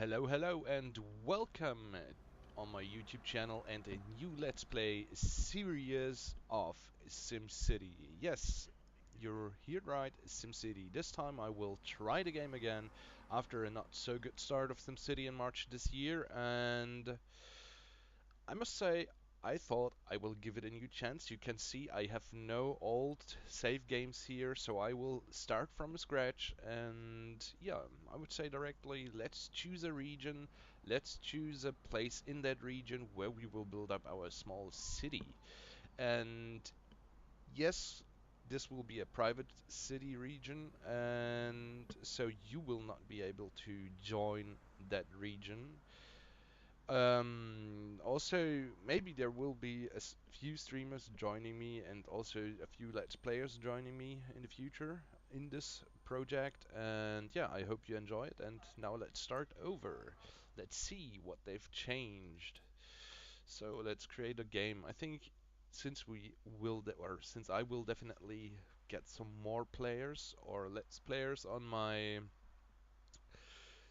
Hello, hello, and welcome on my YouTube channel and a new Let's Play series of SimCity. Yes, you're here right, SimCity. This time I will try the game again after a not so good start of SimCity in March this year, and I must say, I thought I will give it a new chance. You can see I have no old save games here, so I will start from scratch. And yeah, I would say directly, let's choose a region, let's choose a place in that region where we will build up our small city. And yes, this will be a private city region, and so you will not be able to join that region. Also, maybe there will be a few streamers joining me and also a few Let's Players joining me in the future in this project. And yeah, I hope you enjoy it. And now let's start over. Let's see what they've changed. So let's create a game. I think since we will, or since I will definitely get some more players or Let's Players on my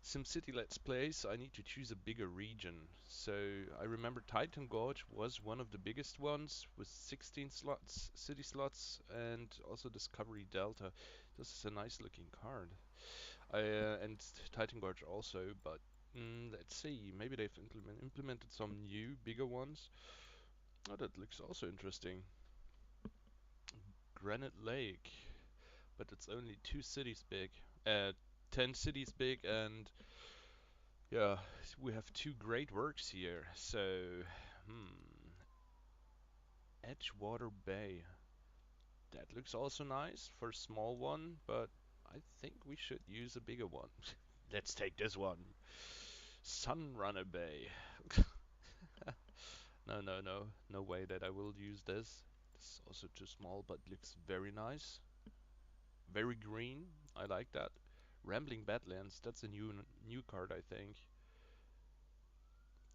SimCity Let's Plays, I need to choose a bigger region. So I remember Titan Gorge was one of the biggest ones with 16 slots, city slots, and also Discovery Delta. This is a nice looking card. And Titan Gorge also, but let's see. Maybe they've implemented some new, bigger ones. Oh, that looks also interesting. Granite Lake, but it's only 2 cities big. 10 cities big, and yeah, we have two great works here. So, Edgewater Bay. That looks also nice for a small one, but I think we should use a bigger one. Let's take this one. Sunrunner Bay. No, no, no. No way that I will use this. This is also too small, but looks very nice. Very green. I like that. Rambling Badlands. That's a new card, I think.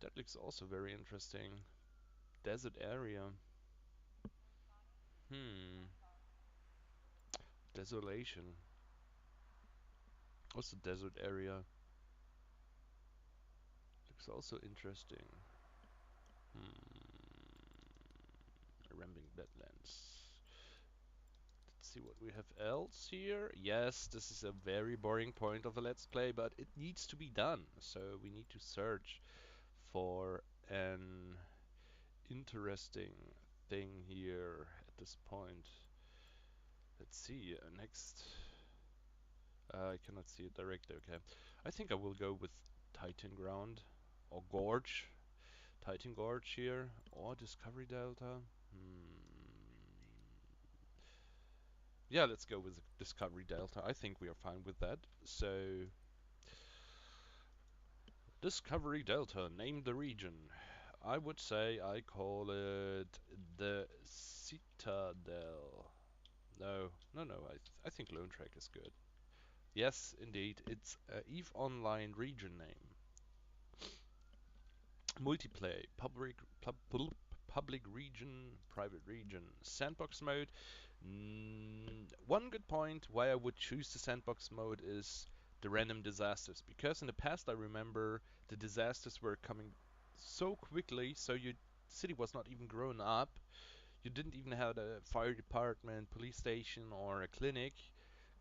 That looks also very interesting. Desert area. Hmm. Desolation. What's the desert area? Looks also interesting. Hmm. Rambling Badlands. Let's see what we have else here. Yes, this is a very boring point of a Let's Play, but it needs to be done. So we need to search for an interesting thing here at this point. Let's see. Next. I cannot see it directly. Okay. I think I will go with Titan Ground or Gorge. Titan Gorge here or Discovery Delta. Yeah, let's go with Discovery Delta. I think we are fine with that. So, Discovery Delta, name the region. I would say I call it the Citadel. No, no, no. I think Lone Trek is good. Yes, indeed. It's a EVE Online region name. Multiplayer, public region, private region, sandbox mode. One good point why I would choose the sandbox mode is the random disasters, because in the past I remember the disasters were coming so quickly, so your city was not even grown up. You didn't even have a fire department, police station, or a clinic,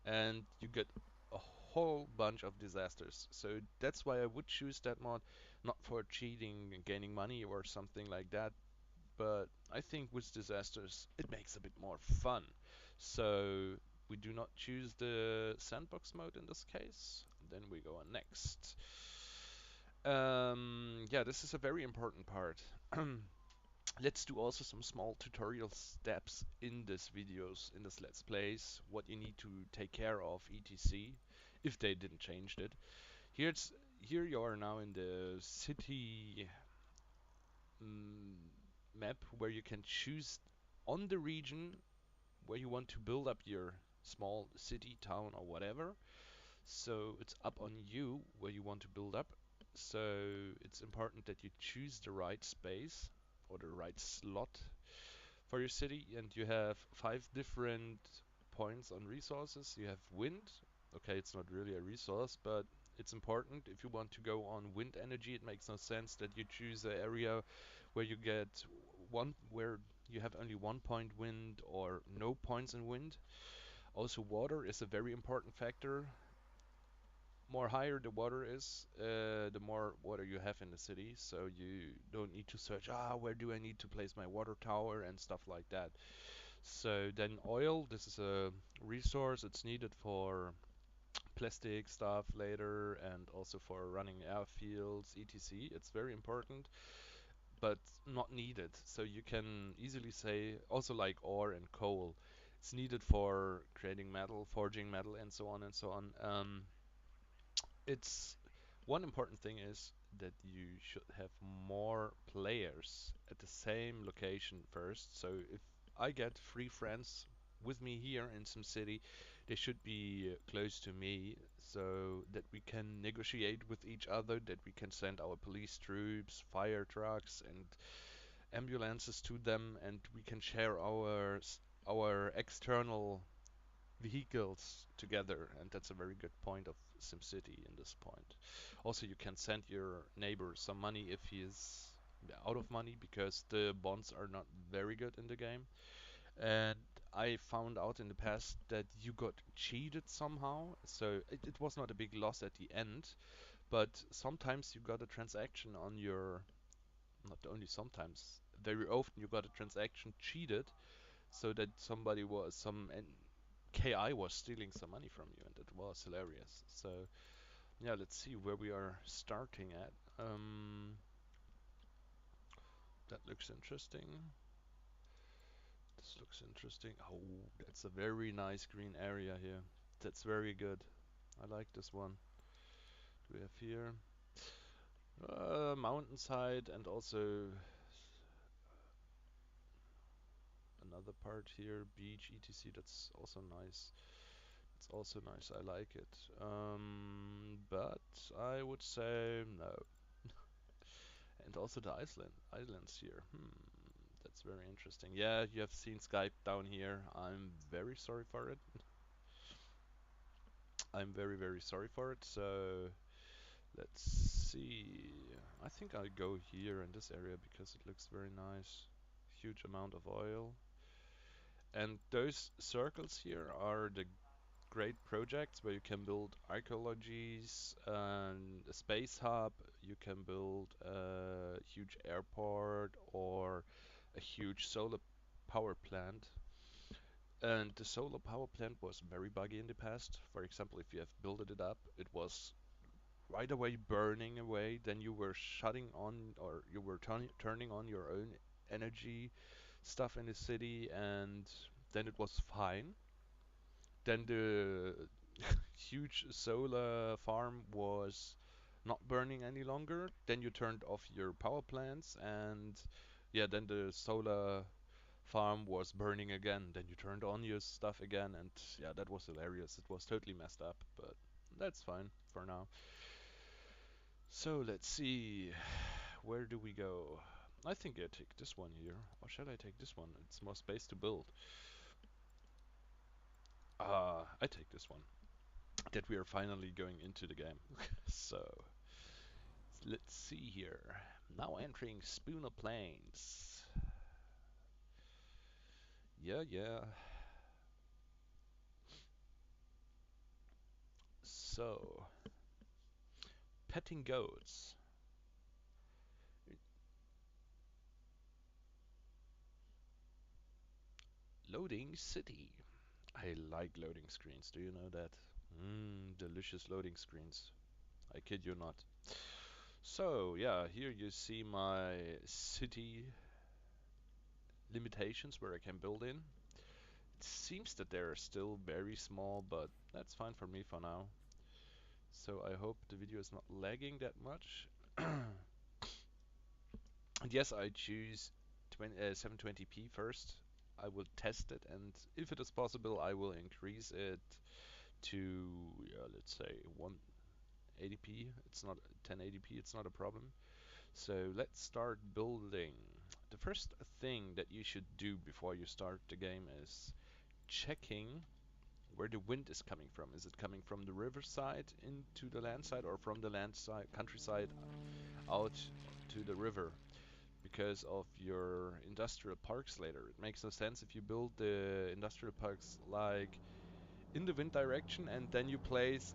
and you get a whole bunch of disasters. So that's why I would choose that mod, not for cheating and gaining money or something like that, but I think with disasters it makes a bit more fun. So we do not choose the sandbox mode in this case. Then we go on next. Yeah, this is a very important part. Let's do also some small tutorial steps in this videos, in this Let's Plays, what you need to take care of, etc. If they didn't change it. Here you are now in the city mm, map where you can choose on the region where you want to build up your small city, town or whatever. So it's up on you where you want to build up. So it's important that you choose the right space or the right slot for your city, and you have 5 different points on resources. You have wind. Okay, it's not really a resource, but It's important if you want to go on wind energy. It makes no sense that you choose an area where you get where you have only 1 point wind or no points in wind. Also, water is a very important factor. More higher the water is, the more water you have in the city. So you don't need to search, where do I need to place my water tower and stuff like that. So then oil, this is a resource. It's needed for plastic stuff later and also for running airfields, etc. It's very important, but not needed. So you can easily say, also like ore and coal, it's needed for creating metal, forging metal, and so on and so on. It's one important thing is that you should have more players at the same location first. So if I get 3 friends with me here in SimCity, they should be close to me so that we can negotiate with each other, that we can send our police troops, fire trucks, and ambulances to them, and we can share our external vehicles together, and that's a very good point of SimCity in this point. Also, you can send your neighbor some money if he is out of money because the bonds are not very good in the game. And I found out in the past that you got cheated somehow, so it was not a big loss at the end, but sometimes you got a transaction on your, not only sometimes, very often you got a transaction cheated so that somebody was KI was stealing some money from you, and it was hilarious. So yeah, let's see where we are starting at. That looks interesting. This looks interesting. Oh, that's a very nice green area here. That's very good. I like this one. Do we have here? Mountainside and also another part here, beach, etc. That's also nice. It's also nice. I like it. But I would say no. And also the islands here. That's very interesting. Yeah, you have seen Skype down here. I'm very sorry for it. I'm very, very sorry for it. So let's see. I think I'll go here in this area because it looks very nice. Huge amount of oil. And those circles here are the great projects where you can build archaeologies and a space hub. You can build a huge airport or a huge solar power plant. And the solar power plant was very buggy in the past. For example, if you have built it up, it was right away burning away. Then you were shutting on or you were turning on your own energy stuff in the city, and then it was fine. Then the huge solar farm was not burning any longer. Then you turned off your power plants, and yeah, then the solar farm was burning again. Then you turned on your stuff again, and yeah, that was hilarious. It was totally messed up, but that's fine for now. So let's see, where do we go? I think I take this one here, or shall I take this one? It's more space to build. I take this one. That we are finally going into the game. So let's see here. Now entering Spooner Plains. Yeah, yeah. So, petting goats. Loading city. I like loading screens. Do you know that? Delicious loading screens. I kid you not. So, yeah, here you see my city limitations where I can build in. It seems that they're still very small, but that's fine for me for now. So I hope the video is not lagging that much. And yes, I choose 720p first. I will test it, and if it is possible, I will increase it to, yeah, let's say 180p. It's not 1080p, it's not a problem. So let's start building. The first thing that you should do before you start the game is checking where the wind is coming from. Is it coming from the riverside into the land side, or from the land side, countryside out to the river? Because of your industrial parks later. It makes no sense if you build the industrial parks like in the wind direction and then you place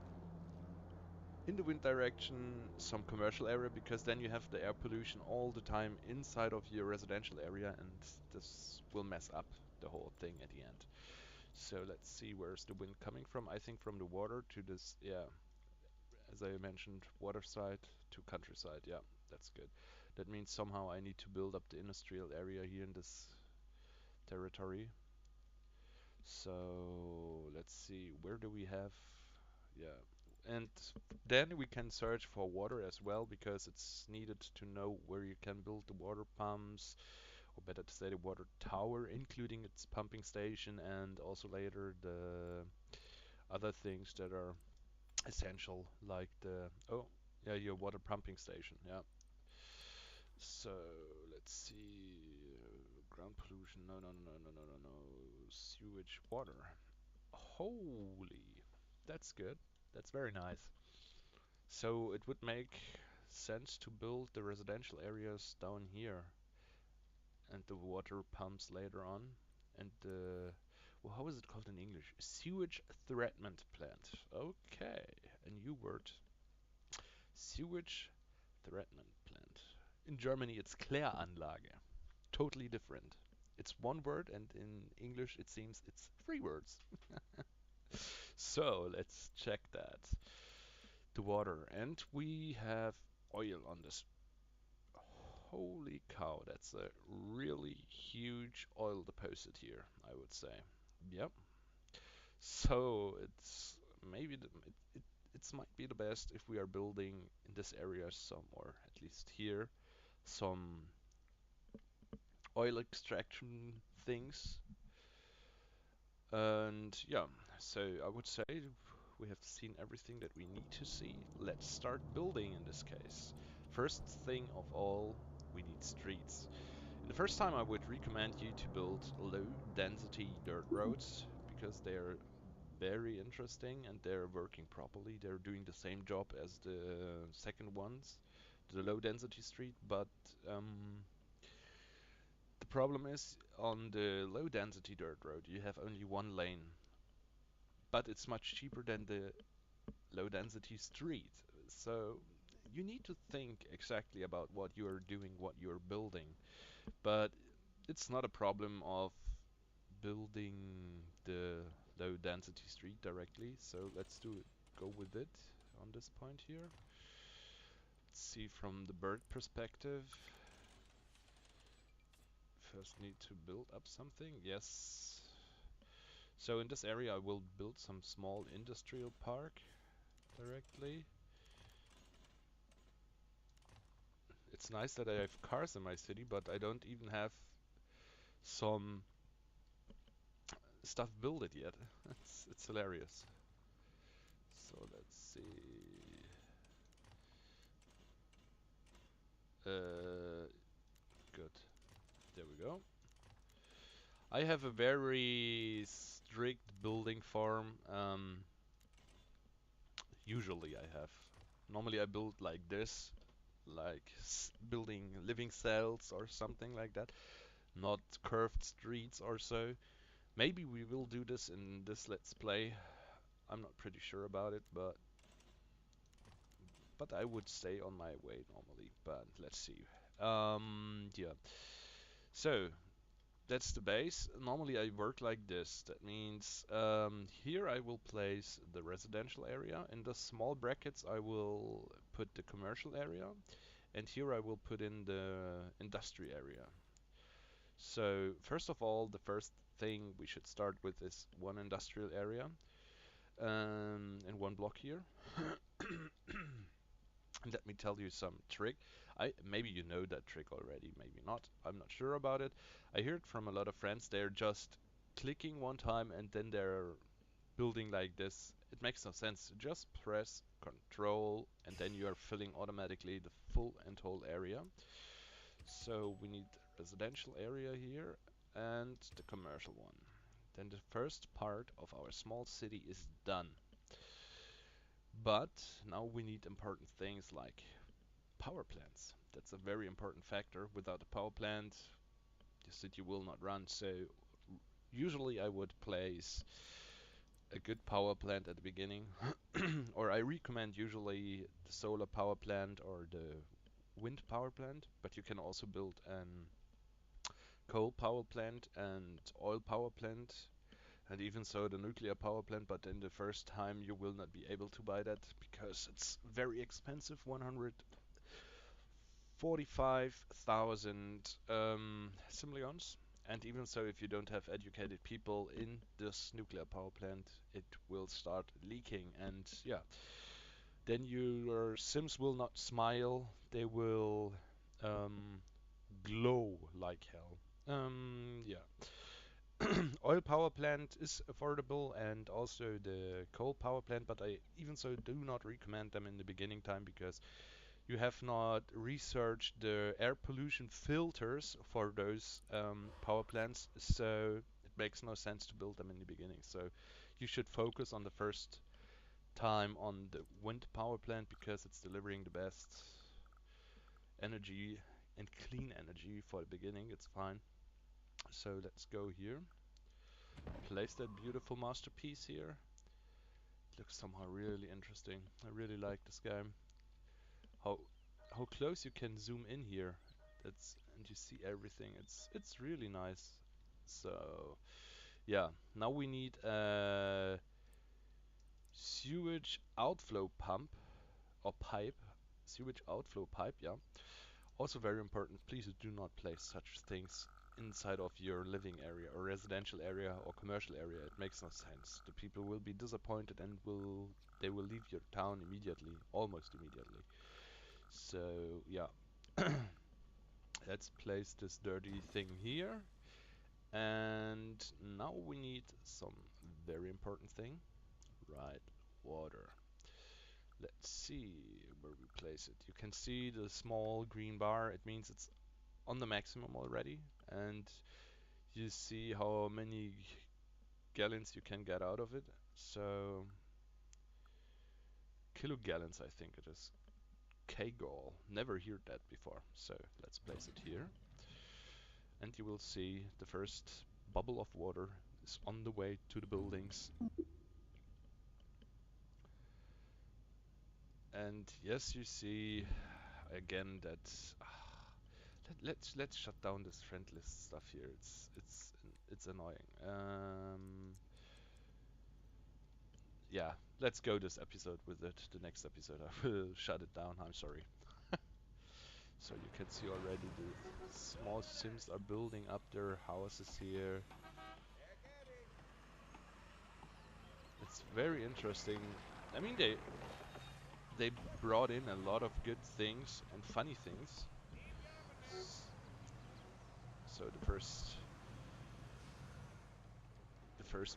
in the wind direction some commercial area, because then you have the air pollution all the time inside of your residential area, and this will mess up the whole thing at the end. So let's see, where's the wind coming from? I think from the water to this, yeah, as I mentioned, water side to countryside. Yeah, that's good. That means somehow I need to build up the industrial area here in this territory. So let's see, where do we have, yeah, and then we can search for water as well, because it's needed to know where you can build the water pumps, or better to say the water tower, including its pumping station, and also later the other things that are essential, like the, oh, yeah, your water pumping station, yeah. So let's see, ground pollution, no, no, no, no, no, no, no, sewage, water. Holy, that's good. That's very nice. So it would make sense to build the residential areas down here and the water pumps later on. And the, well, how is it called in English? Sewage treatment plant. Okay, a new word. Sewage treatment plant. In Germany, it's Kläranlage. Totally different. It's one word, and in English, it seems it's three words. So let's check that. The water, and we have oil on this. Holy cow, that's a really huge oil deposit here, I would say. Yep. So it's maybe it's might be the best if we are building in this area some, or at least here, some oil extraction things. And yeah, so I would say we have seen everything that we need to see. Let's start building in this case. First thing of all, we need streets. And the first time I would recommend you to build low density dirt roads, because they're very interesting and they're working properly. They're doing the same job as the second ones, the low density street, but the problem is on the low density dirt road you have only one lane, but it's much cheaper than the low density street. So you need to think exactly about what you are doing, what you're building. But it's not a problem of building the low density street directly. So let's do it. Go with it on this point here. Let's see from the bird perspective. First need to build up something. Yes. So in this area I will build some small industrial park directly. It's nice that I have cars in my city, but I don't even have some stuff built it yet. It's hilarious. So let's see. Good. There we go. I have a very strict building form. Usually I have. Normally I build like this, like building living cells or something like that, not curved streets or so. Maybe we will do this in this Let's Play. I'm not pretty sure about it, but I would stay on my way normally. But let's see. Yeah. So that's the base. Normally I work like this. That means here I will place the residential area. In the small brackets I will put the commercial area, and here I will put in the industry area. So first of all, the first thing we should start with is one industrial area, and one block here. Let me tell you some trick. Maybe you know that trick already, maybe not. I'm not sure about it. I heard from a lot of friends they're just clicking one time and then they're building like this. It makes no sense. Just press Control and then you are filling automatically the full and whole area. So we need residential area here and the commercial one. then the first part of our small city is done. But now we need important things like power plants. That's a very important factor. Without a power plant, the city will not run. So usually I would place a good power plant at the beginning, or I recommend usually the solar power plant or the wind power plant, but you can also build an coal power plant and oil power plant and even so the nuclear power plant, but in the first time you will not be able to buy that because it's very expensive, 145,000 simoleons. And even so, if you don't have educated people in this nuclear power plant, it will start leaking. And yeah, then your Sims will not smile, they will um, glow like hell. Yeah. Oil power plant is affordable and also the coal power plant, but I even so do not recommend them in the beginning time because you have not researched the air pollution filters for those power plants, so it makes no sense to build them in the beginning. So you should focus on the first time on the wind power plant because it's delivering the best energy and clean energy for the beginning. It's fine. So let's go here. Place that beautiful masterpiece here. It looks somehow really interesting. I really like this game. How how close you can zoom in here. That's and you see everything. It's really nice. So yeah, now we need a sewage outflow pump or pipe. Sewage outflow pipe, yeah. Also very important, please do not place such things inside of your living area or residential area or commercial area. It makes no sense. The people will be disappointed and they will leave your town immediately, almost immediately. So yeah, let's place this dirty thing here. And now we need some very important thing, right? Water. Let's see where we place it. You can see the small green bar. It means it's on the maximum already, and you see how many gallons you can get out of it. So kilogallons, I think it is. Kgall. Never heard that before. So let's place it here, and you will see the first bubble of water is on the way to the buildings. And yes, you see again that let's shut down this friend list stuff here. It's annoying. Yeah, let's go this episode with it. The next episode I will shut it down. I'm sorry. So you can see already the small Sims are building up their houses here. It's very interesting. I mean they brought in a lot of good things and funny things. So the first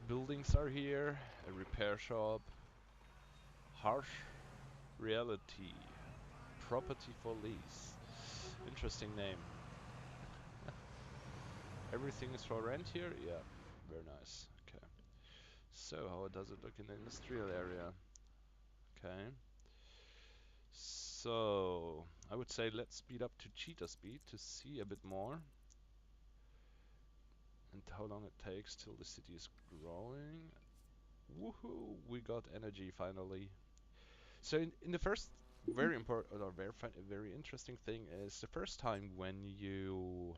buildings are here, a repair shop, harsh reality, property for lease. Interesting name. Everything is for rent here? Yeah, very nice. Okay. So how does it look in the industrial area? Okay. So I would say let's speed up to cheetah speed to see a bit more and how long it takes till the city is growing. Woohoo! We got energy finally. So in the first very important or very interesting thing is the first time when you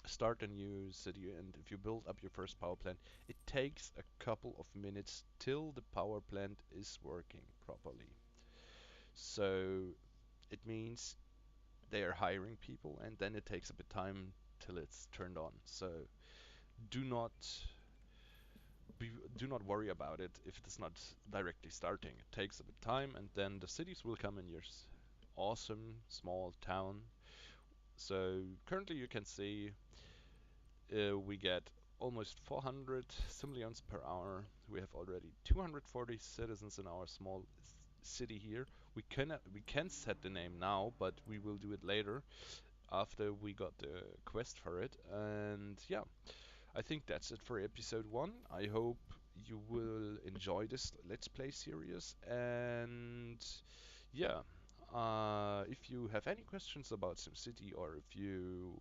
start a new city and if you build up your first power plant, it takes a couple of minutes till the power plant is working properly. So it means they are hiring people and then it takes a bit time till it's turned on. So do not do not worry about it if it is not directly starting. It takes a bit time and then the cities will come in your awesome small town. So currently you can see we get almost 400 simoleons per hour. We have already 240 citizens in our small city here. We can set the name now, but we will do it later after we got the quest for it. And yeah, I think that's it for episode 1. I hope you will enjoy this Let's Play series. And yeah, if you have any questions about SimCity, or if you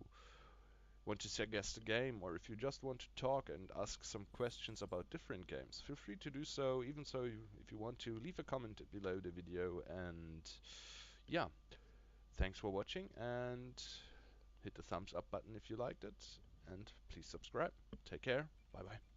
want to suggest a game, or if you just want to talk and ask some questions about different games, feel free to do so. Even so, if you want to, leave a comment below the video. And yeah, thanks for watching, and hit the thumbs up button if you liked it, and please subscribe. Take care. Bye bye.